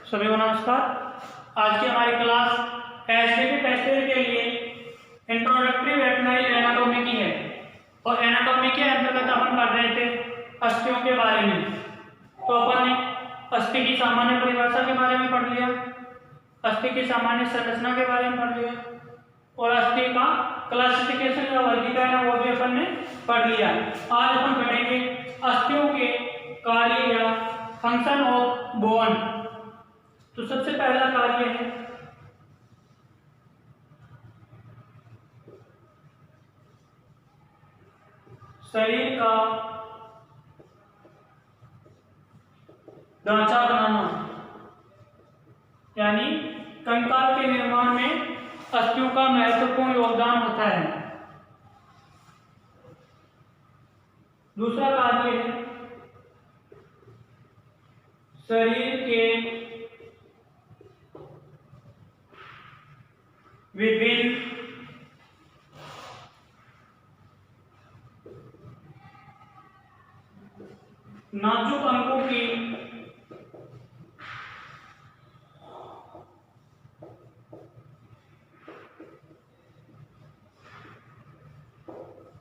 सभी को नमस्कार। आज की हमारी क्लास एसटीपी फर्स्ट ईयर के लिए इंट्रोडक्टरी वेटरनरी एनाटॉमी की है और एनाटॉमी के अंतर्गत अपन पढ़ रहे थे अस्थियों के बारे में। तो अपन ने अस्थि की सामान्य परिभाषा के बारे में पढ़ लिया, अस्थि की सामान्य संरचना के बारे में पढ़ लिया और अस्थि का क्लासिफिकेशन या वर्गीकरण है वो भी अपन ने पढ़ लिया। आज अपन पढ़ेंगे अस्थियों के कार्य या फंक्शन ऑफ बोन। तो सबसे पहला कार्य है शरीर का ढांचा बनाना, यानी कंकाल के निर्माण में अस्थियों का महत्वपूर्ण योगदान होता है। दूसरा कार्य है शरीर के विभिन्न नाजुक अंगों की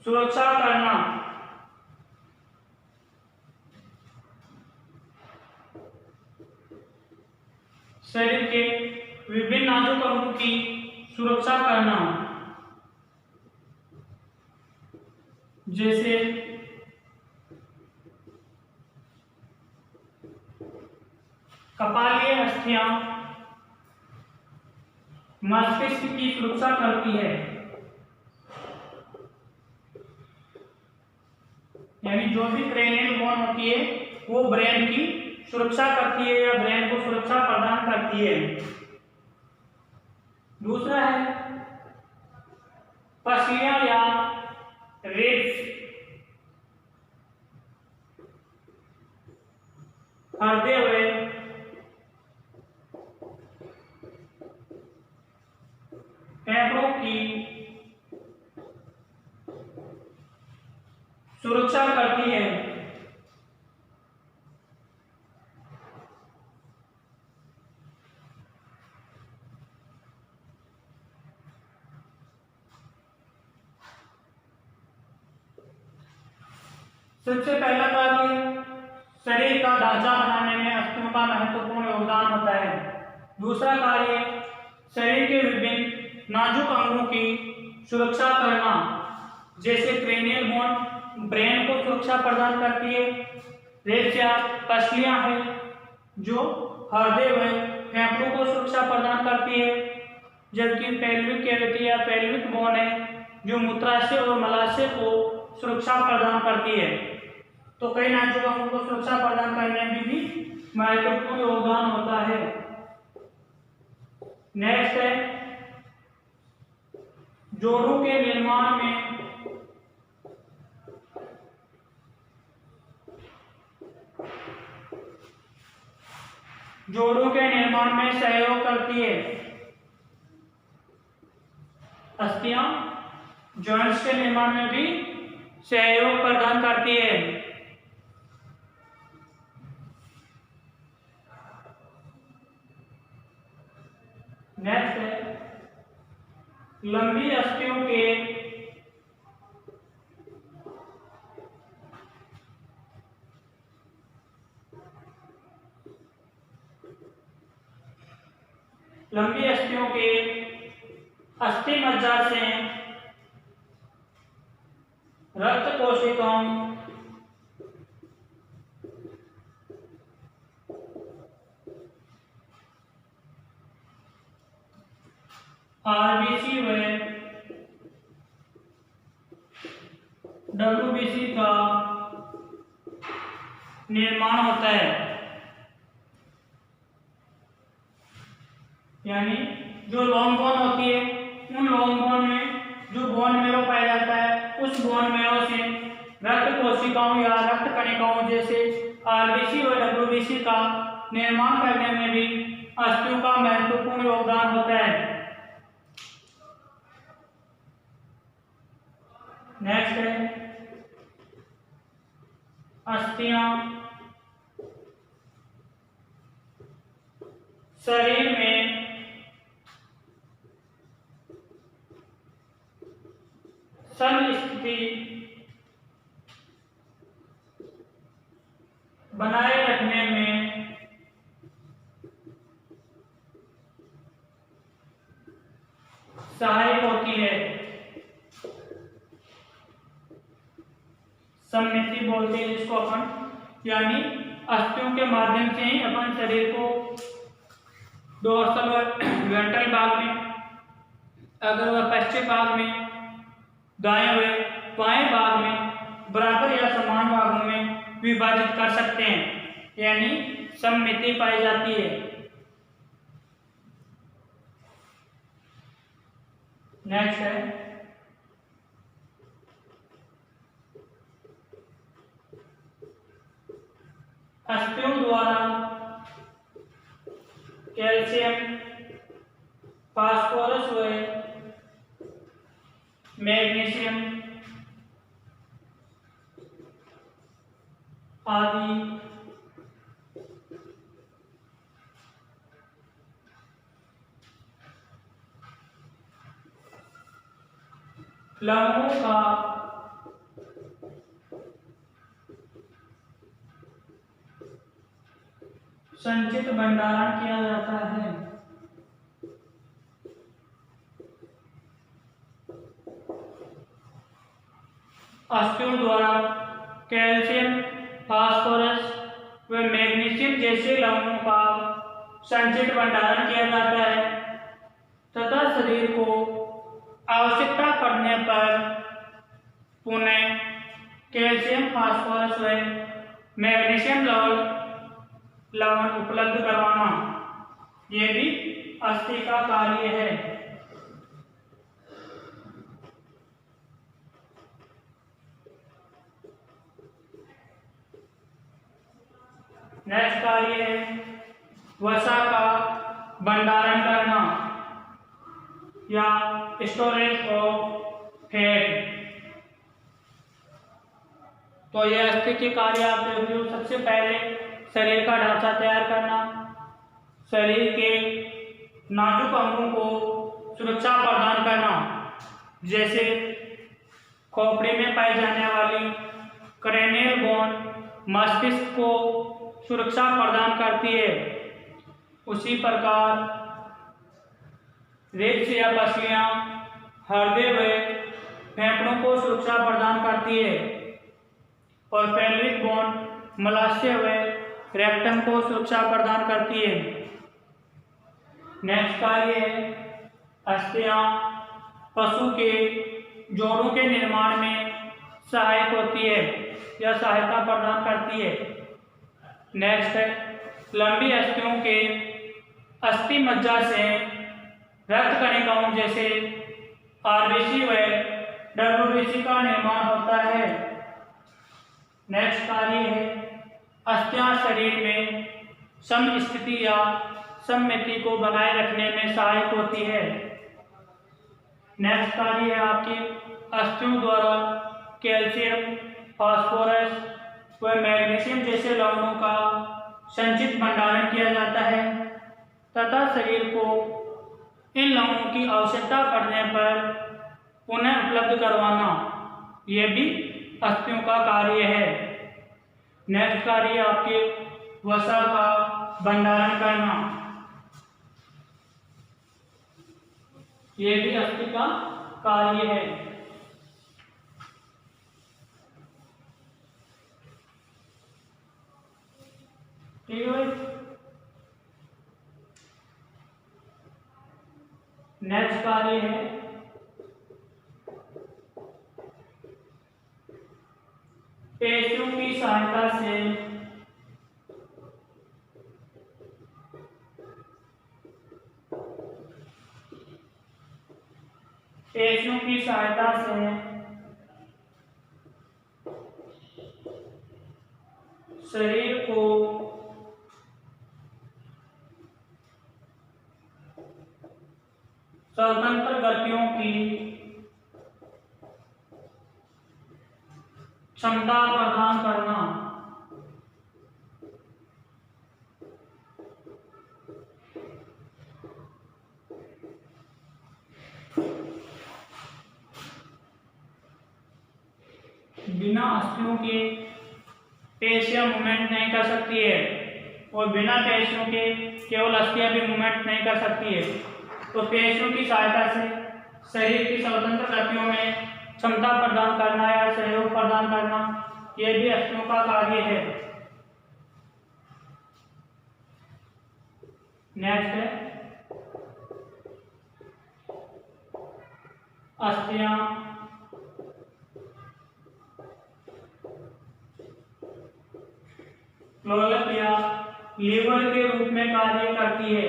सुरक्षा करना। शरीर के विभिन्न नाजुक अंगों की सुरक्षा करना, जैसे कपालीय अस्थियां मस्तिष्क की सुरक्षा करती है, यानी जो भी क्रेनियल बोन होती है वो ब्रेन की सुरक्षा करती है या ब्रेन को सुरक्षा प्रदान करती है। दूसरा है पसलियां या रिब्स, हृदय हुए फेफड़ों की सुरक्षा करती है। सबसे पहला कार्य शरीर का ढांचा बनाने में अस्थियों का महत्वपूर्ण योगदान होता है। दूसरा कार्य शरीर के विभिन्न नाजुक अंगों की सुरक्षा करना, जैसे क्रेनियल बोन ब्रेन को सुरक्षा प्रदान करती है, रिब्स या पसलियां हैं जो हृदय व फेफड़ों को सुरक्षा प्रदान करती है, जबकि पेल्विक कैविटी या पेल्विक बोन है जो मूत्राशय और मलाशय को सुरक्षा प्रदान करती है। तो कई नाजुक अंगों को सुरक्षा प्रदान करने में भी महत्वपूर्ण योगदान होता है। नेक्स्ट है जोड़ों के निर्माण में सहयोग करती है। अस्थियां जॉइंट्स के निर्माण में भी सहयोग प्रदान करती है। नेक्स्ट है लंबी अस्थियों के अस्थि मज्जा से रक्त कोशिकाओं आरबीसी व डब्ल्यूबीसी का निर्माण होता है, यानी जो लॉन्ग बोन होती है उन लॉन्ग बोन में जो बोन मेरो पाया जाता है उस बोन मेरो से रक्त कोशिकाओं या रक्त कणिकाओं जैसे आरबीसी और डब्ल्यूबीसी का निर्माण करने में भी अस्थियों का महत्वपूर्ण योगदान होता है। नेक्स्ट है अस्थियां शरीर में समस्थिति बनाए रखने में सहायक होती है। सममिति बोलते हैं जिसको अपन, यानी अस्थियों के माध्यम से ही अपन शरीर को डोर्सल और वेंट्रल भाग में, अगर वह पश्चिम भाग में, दाएं व बाएं भाग में बराबर या समान भागों में विभाजित कर सकते हैं, यानी सममिति पाई जाती है। नेक्स्ट है अस्थियों द्वारा कैल्शियम, फास्फोरस व मैग्नीशियम आदि लवणों का संचित भंडारण किया जाता है। अस्थियों द्वारा कैल्शियम, फास्फोरस व मैग्नीशियम जैसे लवणों का संचित भंडारण किया जाता है तथा शरीर को आवश्यकता पड़ने पर पुनः कैल्शियम, फास्फोरस व मैग्नीशियम लवण उपलब्ध करवाना, यह भी अस्थि का कार्य है। नेक्स्ट कार्य है वसा का भंडारण करना या स्टोरेज ऑफ फैट। तो यह अस्थि के कार्य आप देखते हो। सबसे पहले शरीर का ढांचा तैयार करना, शरीर के नाजुक अंगों को सुरक्षा प्रदान करना, जैसे खोपड़ी में पाई जाने वाली क्रेनियल बोन मस्तिष्क को सुरक्षा प्रदान करती है। उसी प्रकार रिब्स या पसलियां हृदय व फेफड़ों को सुरक्षा प्रदान करती है और पेल्विक बोन मलाशय व रेक्टम को सुरक्षा प्रदान करती है। नेक्स्ट कार्य है अस्थियां पशु के जोड़ों के निर्माण में सहायक होती है या सहायता प्रदान करती है। नेक्स्ट है लंबी अस्थियों के अस्थि मज्जा से रक्त कणिकाओं जैसे आरबीसी व डब्ल्यूबीसी का निर्माण होता है। नेक्स्ट कार्य है अस्थियां शरीर में समस्थिति या सममिति को बनाए रखने में सहायक होती है। नेक्स्ट कार्य है आपके अस्थियों द्वारा कैल्शियम, फास्फोरस व मैग्नीशियम जैसे लवणों का संचित भंडारण किया जाता है तथा शरीर को इन लवणों की आवश्यकता पड़ने पर पुनः उपलब्ध करवाना, यह भी अस्थियों का कार्य है। नेक्स्ट कार्य आपके वसा का भंडारण करना, यह भी अस्थि का कार्य है। ठीक है। नेक्स्ट कार्य है पेशियों की सहायता से शरीर को स्वतंत्र गतियों की क्षमता प्रदान करना, बिना अस्थियों के पेशियां मूवमेंट नहीं कर सकती है, और बिना पेशियों के केवल अस्थियां भी मूवमेंट नहीं कर सकती है। तो पेशियों की सहायता से शरीर की स्वतंत्र गतियों में क्षमता प्रदान करना या सहयोग प्रदान करना, यह भी अस्थियों का कार्य है। नेक्स्ट है अस्थियां लोलक या लीवर के रूप में कार्य करती है।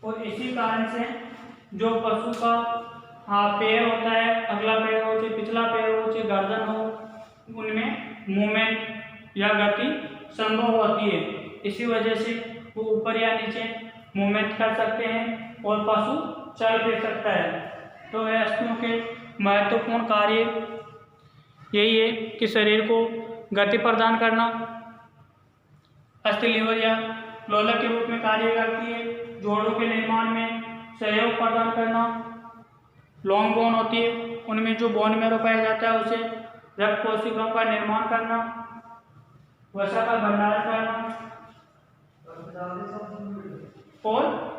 और इसी कारण से जो पशु का पैर होता है, अगला पैर हो चाहे पिछला पैर हो चाहे गर्दन हो, उनमें मूवमेंट या गति संभव होती है। इसी वजह से वो ऊपर या नीचे मूवमेंट कर सकते हैं और पशु चल फिर सकता है। तो यह अस्थियों के महत्वपूर्ण कार्य यही है कि शरीर को गति प्रदान करना, अस्थि लीवर या लोलक के रूप में कार्य करती है, जोड़ों के निर्माण में सहयोग प्रदान करना, लॉन्ग बोन होती है उनमें जो बोन मैरो पाया जाता है उसे रक्त कोशिकाओं का निर्माण करना, वसा का भंडारण करना, और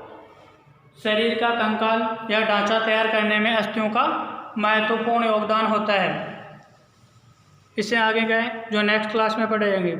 शरीर का कंकाल या ढांचा तैयार करने में अस्थियों का महत्वपूर्ण योगदान होता है। इससे आगे गए जो नेक्स्ट क्लास में पढ़ेंगे।